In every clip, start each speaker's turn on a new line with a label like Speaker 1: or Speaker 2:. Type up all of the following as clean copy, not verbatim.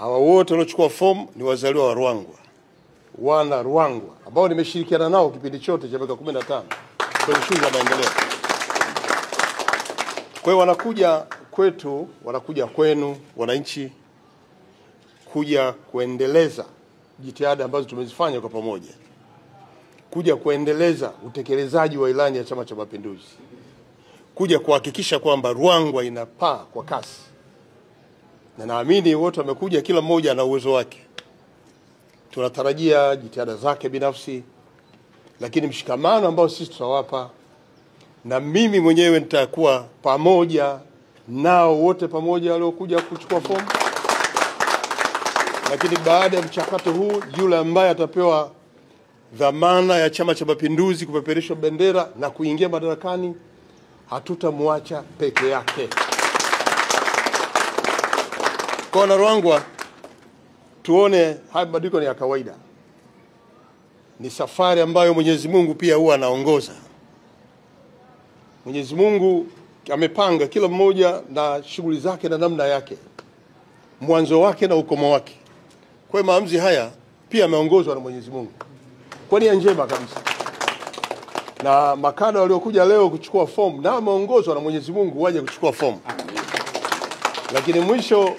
Speaker 1: Hawa wote waliochukua fomu ni wazaliwa wa Ruangwa, wana Ruangwa ambao nimeshirikiana nao kipindi chote cha miaka 15 kwenye shughuli za maendeleo. Kwa hiyo wanakuja kwetu, wanakuja kwenu wananchi, kuja kuendeleza jitihada ambazo tumezifanya kwa pamoja, kuja kuendeleza utekelezaji wa ilani ya Chama cha Mapinduzi, kuja kuhakikisha kwamba Ruangwa inapaa kwa kasi. Na naamini wote wamekuja, kila mmoja ana uwezo wake. Tunatarajia jitihada zake binafsi, lakini mshikamano ambao sisi tutawapa, na mimi mwenyewe nitakuwa pamoja nao wote pamoja waliokuja kuchukua fomu. Lakini baada ya mchakato huu, yule ambaye atapewa dhamana ya Chama cha Mapinduzi kupeperusha bendera na kuingia madarakani, hatutamwacha peke yake. Kwa wana Ruangwa, tuone haya mabadiliko ni ya kawaida. Ni safari ambayo Mwenyezi Mungu pia huwa anaongoza. Mwenyezi Mungu amepanga kila mmoja na shughuli zake na namna yake, mwanzo wake na ukomo wake. Kwa hiyo maamuzi haya pia yameongozwa na Mwenyezi Mungu kwa nia njema kabisa. Na makada waliokuja leo kuchukua fomu na wameongozwa na Mwenyezi Mungu waje kuchukua fomu. Lakini mwisho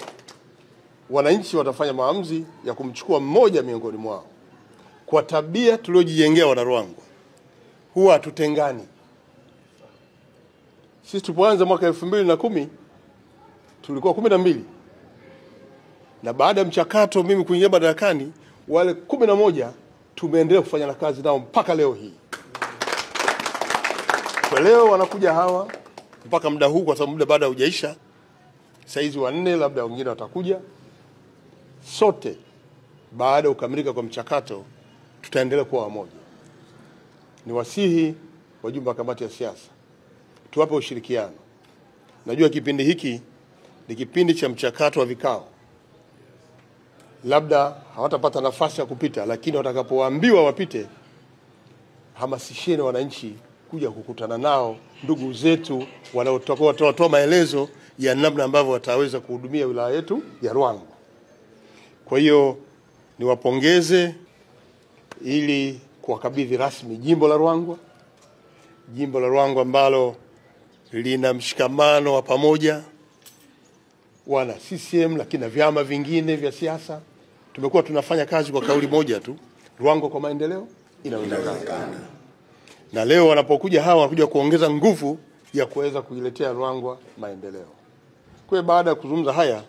Speaker 1: wananchi watafanya maamuzi ya kumchukua mmoja miongoni mwao. Kwa tabia tuliojijengea wana Ruangwa, huwa tutengani. Sisi tulipoanza mwaka 2010 tulikuwa 12. Na baada ya mchakato mimi kuingia madarakani, wale 11 tumeendelea kufanya na kazi nao mpaka leo hii. Kwa leo wanakuja hawa mpaka muda huu, kwa sababu muda baada hujaisha. Saizi 4, labda wengine watakuja. Sote baada ya kukamilika kwa mchakato tutaendelea kuwa wamoja. Ni wasihi wajumbe wa kamati ya siasa, tuwape ushirikiano. Najua kipindi hiki ni kipindi cha mchakato wa vikao, labda hawatapata nafasi ya kupita, lakini watakapoambiwa wapite, hamasisheni wananchi kuja kukutana nao, ndugu zetu wanaotoa maelezo ya namna ambavyo wataweza kuhudumia wilaya yetu ya Ruangwa. Kwa hiyo niwapongeze ili kuwakabidhi rasmi jimbo la Ruangwa. Jimbo la Ruangwa ambalo lina mshikamano wa pamoja, wana CCM lakini na vyama vingine vya siasa. Tumekuwa tunafanya kazi kwa kauli moja tu, Ruangwa kwa maendeleo inawezekana. Na leo wanapokuja hawa wanakuja kuongeza nguvu ya kuweza kuiletea Ruangwa maendeleo. Kwa hiyo baada ya kuzungumza haya,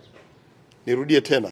Speaker 1: nirudie tena